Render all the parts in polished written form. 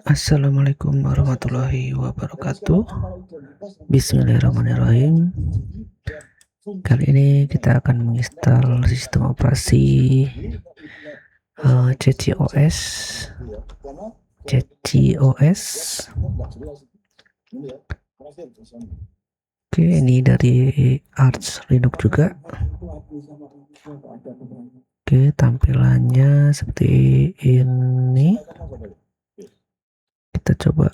Assalamualaikum warahmatullahi wabarakatuh. Bismillahirrahmanirrahim. Kali ini kita akan menginstal sistem operasi CCOS. Oke, ini dari Arch Linux juga. Oke, tampilannya seperti ini. Kita coba.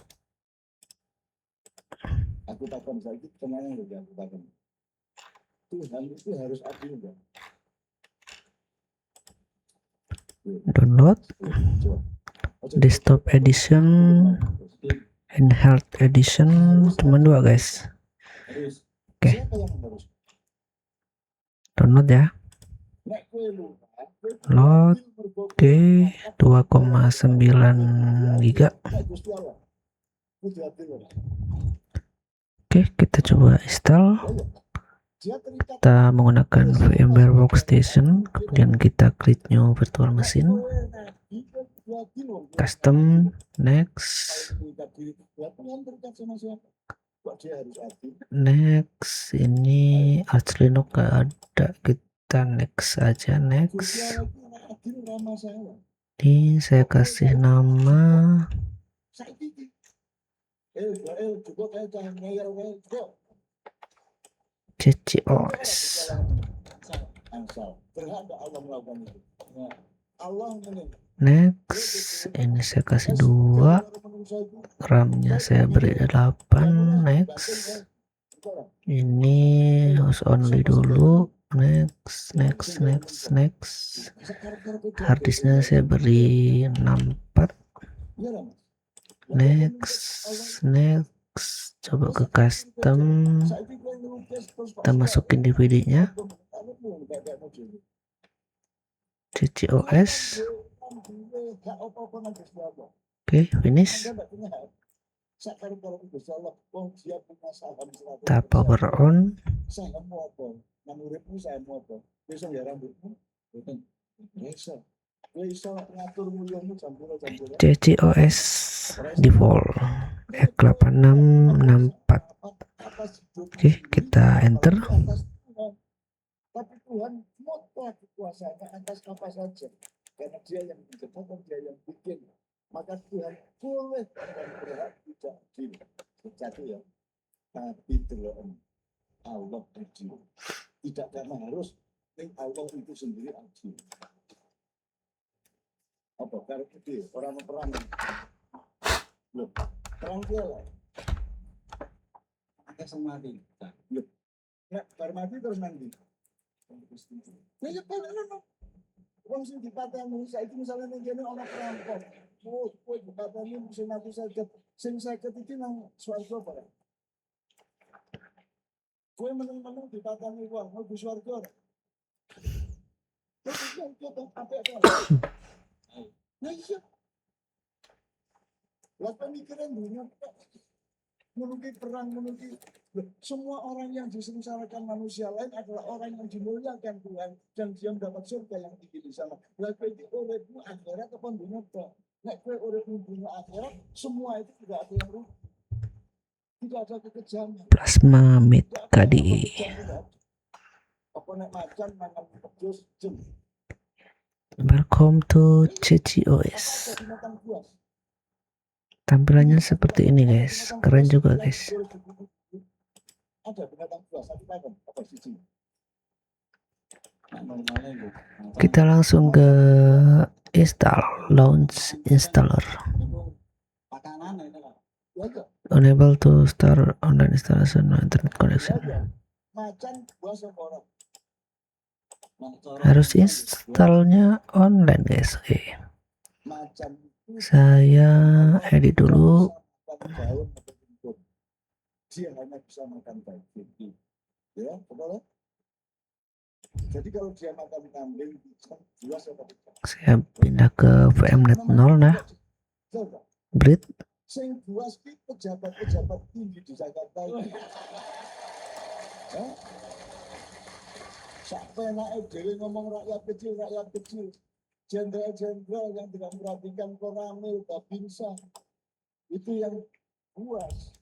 Download desktop edition, handheld edition, cuma 2 guys. Oke, download ya. Load. Oke, 2,9 giga. Oke, kita coba install. Kita menggunakan VMware Workstation, kemudian kita create new virtual machine, custom, next, ini Arch Linux gak ada, kita next aja, next. Ini saya kasih nama CCOS. Next, ini saya kasih 2, RAM-nya saya beri 8. Next, ini host only dulu. Next, harddisknya saya beri 64. Next, coba ke custom, kita masukin DVD-nya, CCOS. Oke, finish. Kita power on. CCOS default X8664. Oke, kita enter. Tapi Tuhan mutlak kekuasaannya atas apa saja, karena Dia yang menciptakan, Dia yang bikin, maka Tuhan boleh dan berhak tidak adil. Sejati ya, tapi delok Allah adil. Tidak karena harus Allah itu sendiri adil. Apa karena itu orang perang? Loh, perang dia lah. Ada semati. Loh, nek bar mati terus nanti. Nah, ya kan wong sing dipateni saiki misalnya ning kene ana perampok. Kowe dipateni sing mati saged. Sing saged iki nang swarga apa? Kowe meneng-meneng dipateni wong mlebu swarga. Nah, iya. Lah pemikiran dunia menuki perang, menuki semua orang yang disengsarakan manusia lain adalah orang yang dimuliakan Tuhan dan dia mendapat surga yang tinggi di sana. Lah iki uripmu akhirat apa dunia tok. Nek kowe uripmu dunia akhirat, semua itu tidak ada yang rugi. Tidak ada kekejaman. Plasma Mid KDI. Apa nek macan mangan pedus jem. Welcome to CCOS. Tampilannya seperti ini guys, keren juga guys. Kita langsung ke install, launch installer. Unable to start online installation, no internet connection. Harus installnya online guys. Oke. Saya edit dulu. Dia hanya bisa makan daging. Ya, betul. Jadi kalau dia makan kambing, saya pindah ke VMnet 0 nah. Breed. Sing buas ki pejabat-pejabat tinggi di Jakarta ini. Sampai naik dhewe ngomong rakyat kecil. jenderal-jenderal yang tidak memperhatikan Koramil, Babinsa, itu yang puas.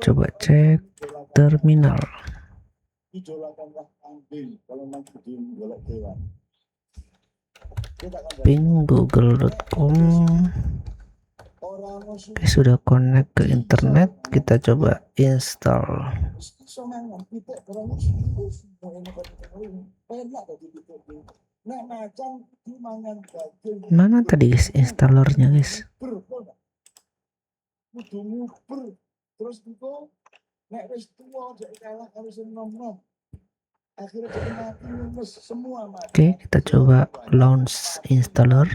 Coba cek terminal. Idolakanlah kambing kalau nanti golek dewan. Ping google.com. Oke, sudah connect ke internet, kita coba install. Mana tadi guys installernya guys? Terus itu nek wis tuwa jek kalah karo sing nom-nom. Akhirnya jadi mati lemes semua mati. Oke, kita coba launch installer.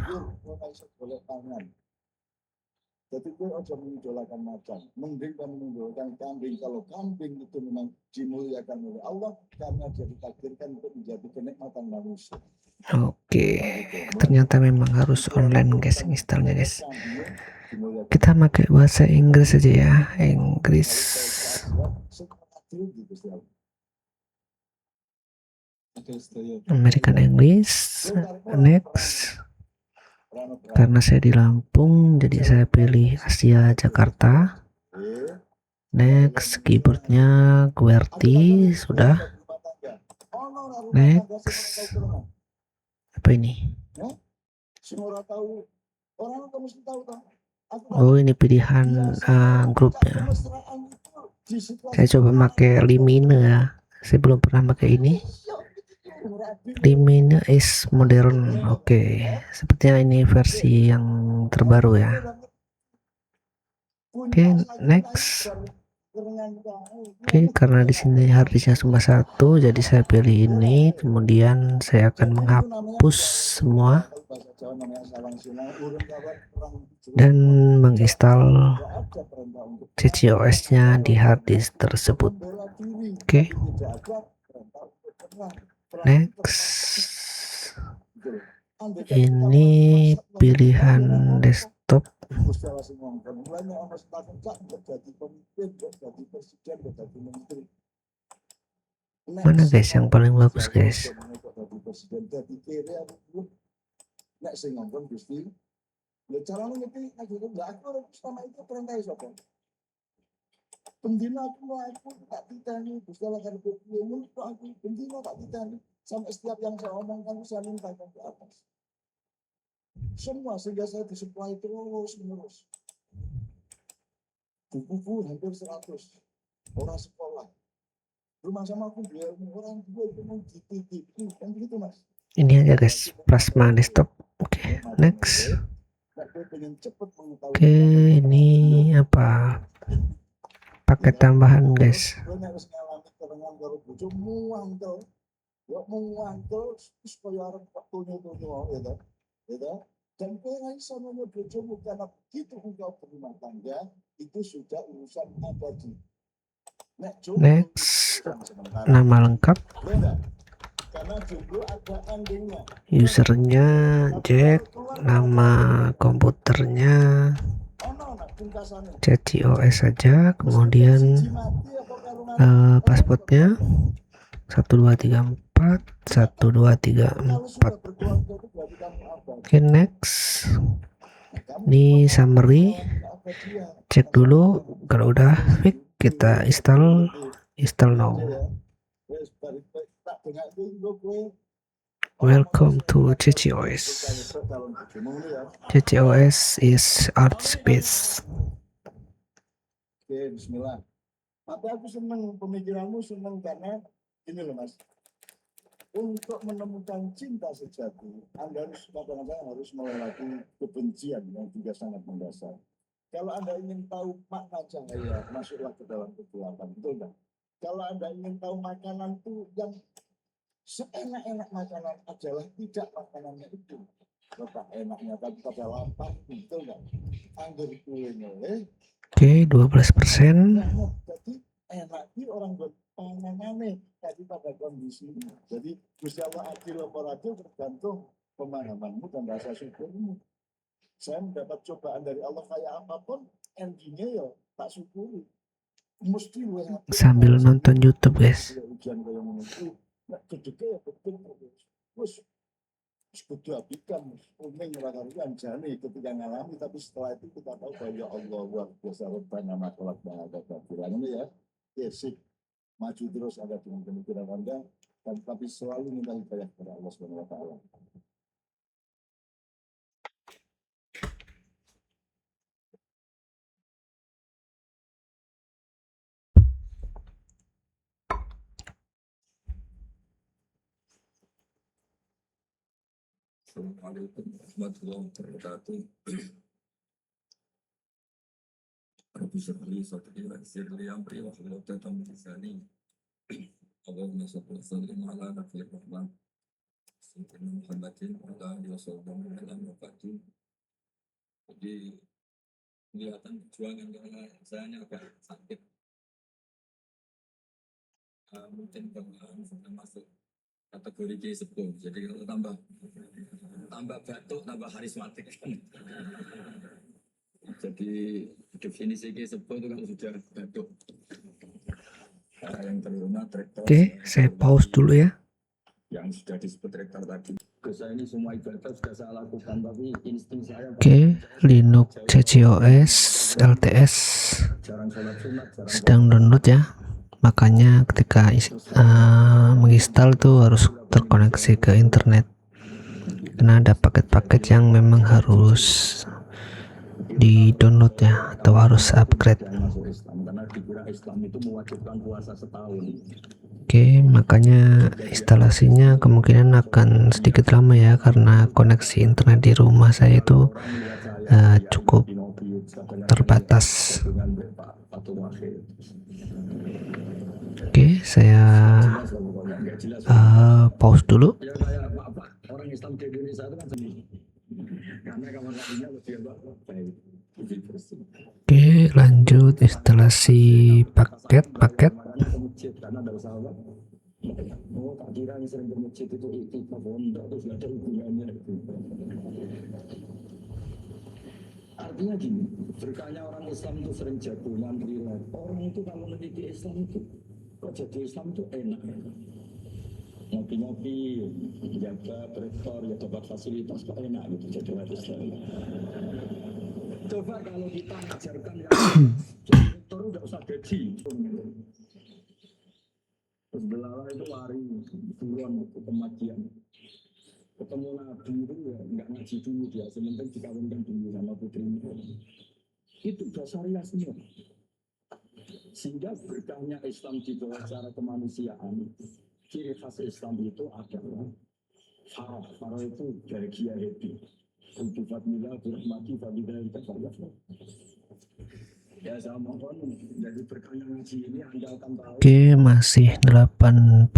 Jadi gue aja mengidolakan macan, mending kamu mengidolakan kambing. Kalau kambing itu memang dimuliakan oleh Allah karena dia ditakdirkan untuk menjadi kenikmatan manusia. Oke, ternyata memang harus online guys installnya guys. Kita pakai bahasa Inggris aja ya, Inggris. American English. Next. Karena saya di Lampung, jadi saya pilih Asia Jakarta. Next, keyboardnya QWERTY sudah. Next, apa ini? Oh, ini pilihan grupnya. Saya coba pakai Limine ya. Saya belum pernah pakai ini. Limine is modern. Oke, sepertinya ini versi yang terbaru ya. Oke, next. Oke, karena di sini harddisknya cuma satu, jadi saya pilih ini. Kemudian saya akan menghapus semua dan menginstal CCOS-nya di harddisk tersebut. Oke. Next, ini pilihan desktop. Mana guys yang paling bagus guys? Pendina aku tak ditani, Gustiala kan berpiye aku pendina tak ditani, sampai setiap yang saya omongkan saya minta ke atas. Semua sehingga saya disuplai terus menerus. Buku hampir 100 orang sekolah. Rumah sama aku biar orang tua itu mau dititipi kan begitu mas. Ini aja guys, plasma desktop. Oke, next. Oke, ini apa? Paket tambahan guys. Dan orang samanya bojomu karena begitu engkau berumah tangga itu sudah urusan abadi. Next, nama lengkap. Usernya Jack, nama komputernya CCOS saja, kemudian passwordnya 1234 1234. Oke, next. Ini summary, cek dulu kalau udah fix kita install now. Welcome to CCOS. CCOS is ArtSpace. Oke, bismillah. Tapi aku senang pemikiranmu, senang karena ini loh mas. Untuk menemukan cinta sejati, Anda kadang-kadang harus melewati kebencian yang juga sangat mendasar. Kalau Anda ingin tahu makna cahaya, masuklah ke dalam kegelapan, betul nggak? Kalau Anda ingin tahu makanan itu yang seenak-enak makanan adalah tidak makanannya itu. Bapak enaknya tapi pada lapar, betul nggak? Anggur kue nyeleh. Oke, 12%. Jadi enak di orang berpandangan daripada kondisi ini. Jadi Gusti Allah adil atau adil tergantung pemahamanmu dan rasa syukurmu. Saya mendapat cobaan dari Allah kayak apapun, endingnya ya tak syukuri. Mesti sambil nonton YouTube guys. kudu apikan uming rakan jani ketika ngalami, tapi setelah itu kita tahu bahwa ya Allah luar biasa Rabbana ma khalaqna hadza batila. Ini ya basic maju terus ada dengan pemikiran Anda, dan tapi selalu minta hidayah kepada Allah Subhanahu wa taala. Assalamualaikum warahmatullahi wabarakatuh. Rabbi syrahli sadri wa yassir li amri wahlul 'uqdatam min lisani. Allahumma shalli wa sallim ala nabiyil rahman sayyidina Muhammadin wa ala alihi wasallam. Jadi kelihatan perjuangan karena saya agak sakit. Mungkin kalau sudah masuk kategori Ki sepuh. Jadi kalau tambah batuk, tambah karismatik. Jadi definisi Ki sepuh itu kalau sudah batuk. Yang terhormat rektor. Oke, saya pause dulu ya. Yang sudah disebut rektor tadi. Saya ini semua ibadah sudah saya lakukan, tapi insting saya. Oke, Linux CCOS LTS Jarang sholat sunat, sedang download ya. Makanya ketika menginstal tuh harus terkoneksi ke internet, karena ada paket-paket yang memang harus di download ya, atau harus upgrade. masuk Islam karena dikira Islam itu mewajibkan puasa setahun. Oke, makanya instalasinya kemungkinan akan sedikit lama ya, karena koneksi internet di rumah saya itu cukup terbatas. Oke, saya pause dulu. Ya kayak apa orang Islam di Indonesia itu kan sendiri. Karena kamar mandinya lebih baik. Oke, lanjut instalasi paket. Karena ada sahabat. Oh, tak kira yang sering ke masjid itu iktikaf pondok terus ada hubungannya itu. Artinya gini, berkahnya orang Islam itu sering jagungan rilek. Orang itu kalau mendidik Islam itu kok jadi Islam itu enak. Ngopi-ngopi, jaga rektor, ya dapat fasilitas kok enak gitu jadi orang Islam. Coba kalau kita ajarkan yang jadi rektor udah usah gaji. Terus belala itu lari buruan ke kematian. Ketemu Nabi itu ya nggak ngaji dulu dia, sementing dikawinkan dulu sama putrinya. Itu dasar ya semua. Sehingga berkahnya Islam di bawah cara kemanusiaan, ciri khas Islam itu adalah farah. Farah itu bahagia happy. Untuk fadmillah berahmati fadilah kita fadillah. Ya sama kan, jadi berkahnya ngaji ini Anda akan tahu. Oke, masih 87%.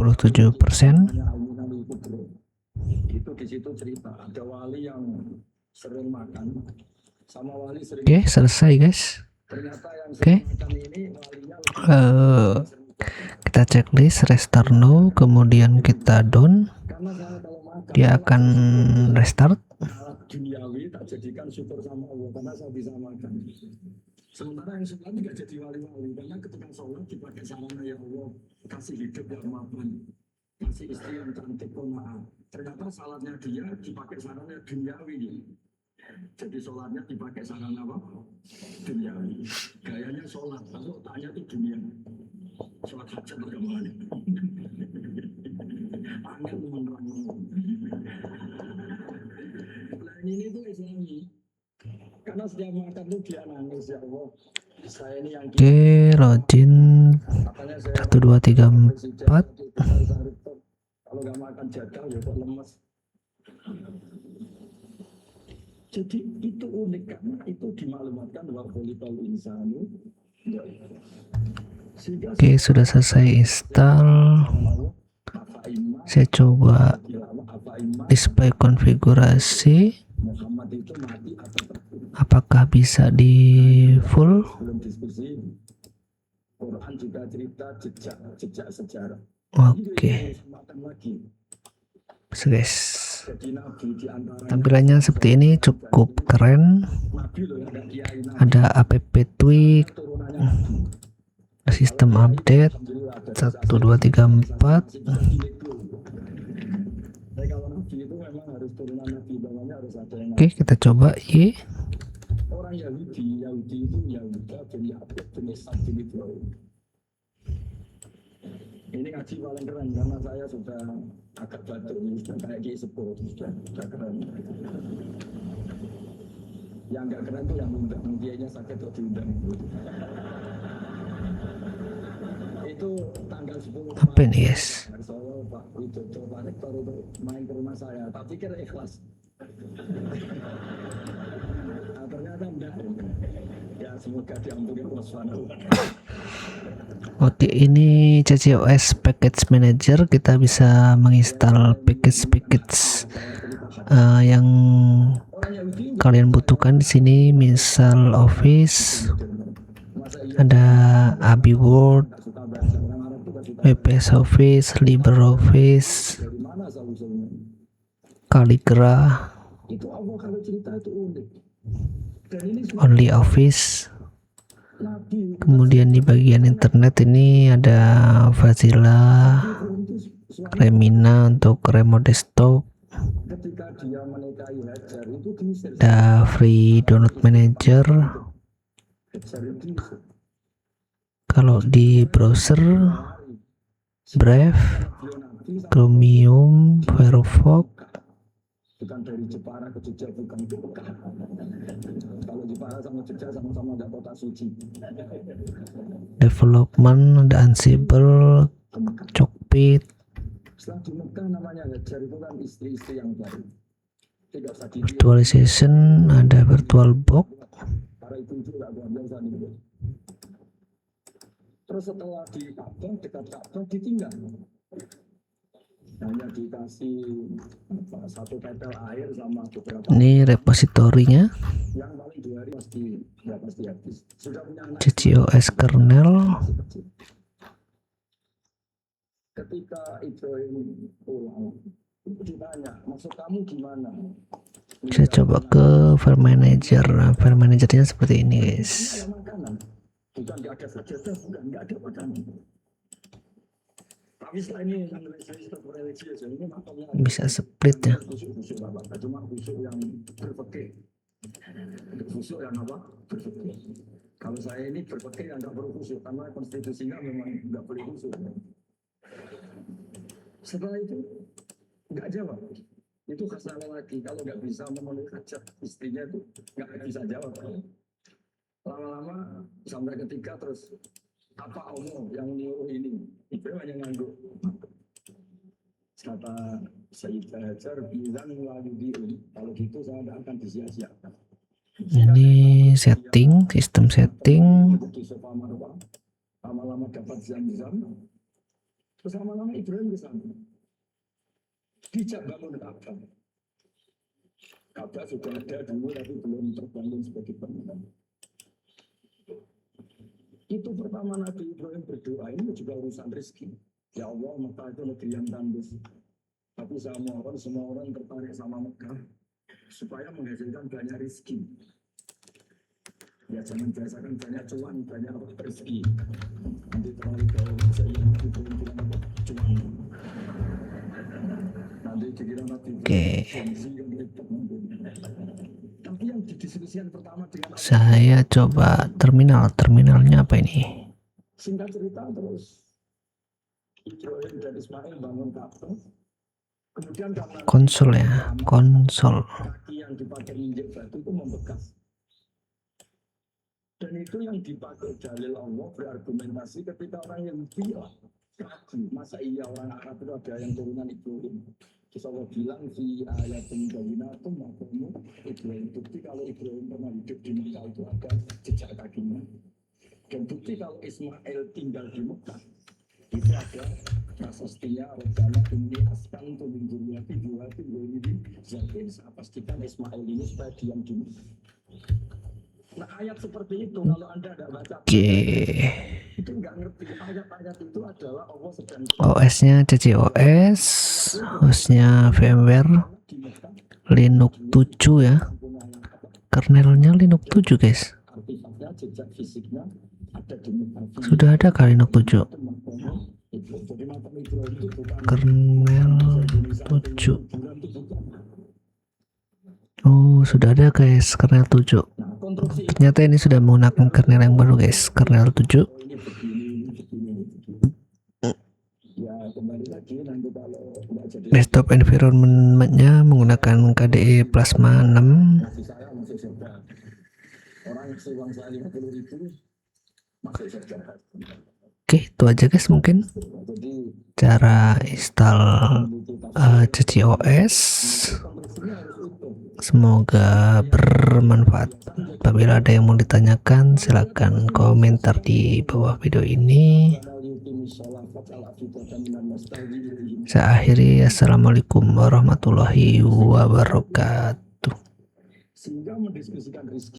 Itu di situ cerita ada wali yang sering makan sama wali sering. Oke, selesai guys. Ternyata yang Oke. sering makan ini walinya Kita checklist restart now, kemudian kita down, karena saya kalau makan dia akan restart. alat duniawi tak jadikan syukur sama Allah karena saya bisa makan. Sementara yang sholat tidak jadi wali-wali karena ketika sholat dipakai sarana ya Allah, kasih hidup yang mapan, kasih istri yang cantik kona'ah. Ternyata salatnya dia dipakai sarana duniawi. Jadi sholatnya dipakai sarana apa? Duniawi. Gayanya sholat, kalau tanya itu dunia. Sholat hajat bagaimana? Angin menerang. Nah ini tuh Islami. Karena setiap makan tuh dia nangis ya Allah. Saya ini yang Oke, login 1 2 3 4. kalau nggak makan jadal ya kok lemes. Jadi itu unik karena itu dimaklumatkan bahwa kulikal insanu. Oke, sudah selesai install. Saya coba display konfigurasi. Muhammad itu mati atau Apakah bisa di full? belum diskusi. Quran juga cerita jejak sejarah. Oke, Lagi. so guys, Jadi Nabi di antara tampilannya seperti ini, cukup keren. Nabi loh yang ada kiai Nabi. Ada app tweak, Turunannya Nabi. sistem update Alhamdulillah ada 1 2 3 4. Tapi kalau Nabi itu memang harus turun Oke, kita coba Y. Orang Yahudi itu Yahuda bin Yakub bin Ishak bin Ibrahim. Ini ngaji paling keren karena saya sudah agak batuk, sudah kayak Ki Sepuh, sudah keren. Yang nggak keren tuh yang undang, dianya sakit atau diundang. Itu tanggal 10 Apa ini, guys? Solo, Pak Widodo, Pak Rektor itu main ke rumah saya, tak pikir ikhlas. Nah, ternyata enggak. Ya semoga diampuni Allah Subhanahu wa Ta'ala. Oke, ini CCOS Package Manager. Kita bisa menginstal package yang kalian butuhkan di sini. Misal Office, ada AB Word, WPS Office, LibreOffice, Dari mana solusinya? Calligra, Itu Allah kalau cerita itu unik. Dan ini Only Office. Nabi Kemudian di bagian internet ini ada Fazilla, Remina untuk remote desktop, ketika dia menikahi Hajar itu diusir. ada Free Download Manager. Hajar itu diusir. Kalau di browser Brave, Chromium, Firefox, Bukan dari Jepara ke Jogja, bukan. Kalau Jepara sama Jogja sama-sama ada kota suci. Development, ada Ansible, Cockpit, Setelah di Mekah namanya Hajar itu kan istri-istri yang baru. Tidak usah di Virtualization, ada VirtualBox. para ibu-ibu nggak luar biasa nih. Terus setelah di Ka'bah, dekat Ka'bah ditinggal. Hanya dikasih satu tetel air sama beberapa. Ini repositorinya, Yang paling 2 hari pasti habis. Sudah punya anak. CCOS kernel. Ketika Ibrahim pulang, ditanya, maksud kamu gimana? Saya coba ke File Manager. Nah, File Managernya seperti ini, guys. Ada makanan. Bukan nggak ada sajadah, bukan nggak ada makanan. Tapi setelah ini yang religius, ini makamnya Bisa split ya. busuk-busuk Bapak. Cuma busuk yang berpekeh. Busuk yang apa? Berpekeh. Kalau saya ini berpekeh yang nggak perlu busuk, karena konstitusinya memang nggak boleh busuk. Setelah itu nggak jawab. Itu khasnya lagi. Kalau nggak bisa memenuhi hajat istrinya itu nggak bisa jawab. Lama-lama sampai ketiga terus apa Allah yang nyuruh ini? Itu hanya ngangguk. Kata Sayyidah Hajar bilang melalui kalau gitu saya tidak akan disia-siakan. Ini setting, sistem setting. Di sofa Marwah, lama-lama dapat Zam-Zam. Terus lama-lama Ibrahim ke sana. Dijak bangun Ka'bah. Ka'bah sudah ada dulu tapi belum terbangun sebagai bangunan. Itu pertama Nabi Ibrahim berdoa, ini juga urusan rezeki. Ya Allah, Mekah itu negeri yang tandus. Tapi saya mohon semua orang tertarik sama Mekah supaya menghasilkan banyak rezeki. Ya jangan biasakan banyak cuan, banyak rezeki. Nanti terlalu jauh saya yang Ibrahim bilang apa? Cuan. Nanti dikira Nabi Ibrahim yang repot nanti. Tapi yang didiskusikan pertama dengan Saya coba terminalnya apa ini? singkat cerita terus Ibrahim dan Ismail bangun Ka'bah. Kemudian karena Konsol ya, konsol. kaki yang dipakai injek batu itu membekas. Dan itu yang dipakai dalil Allah berargumentasi ketika orang yang bilang ragu, masa iya orang Arab itu ada yang turunan Ibrahim. Terus Allah bilang di ayat pembangunatum makamu Ibrahim, bukti kalau Ibrahim pernah hidup di Mekah itu ada jejak kakinya. Dan bukti kalau Ismail tinggal di Mekah itu ada prasastia rencana ini askan untuk menduriati dua ini zakin. Saya pastikan Ismail ini supaya diam di Mekah. Nah ayat seperti itu kalau Anda tidak baca itu nggak ngerti. Ayat-ayat itu adalah Allah sedang OS-nya CCOS, hostnya VMware, Linux 7 ya. Kernelnya Linux 7 guys. artefaknya, jejak fisiknya ada di Mekah. Sudah ada kali Linux 7. Jadi makam Ibrahim itu bukan Kernel 7. Oh, sudah ada guys kernel 7. Nah, konstruksi Ternyata ini sudah menggunakan kernel yang baru guys, kernel 7. ini begini. Ya kembali lagi nanti kalau nggak jadi Desktop environment-nya menggunakan KDE Plasma 6. kasih saya masih surga. Orang ngasih uang saya 50.000 masih surga. Oke, itu aja guys mungkin Jadi cara install CCOS. konstruksinya harus utuh. Semoga bermanfaat. Apabila ada yang mau ditanyakan, silakan komentar di bawah video ini. Saya akhiri, assalamualaikum warahmatullahi wabarakatuh. Sehingga mendiskusikan rezeki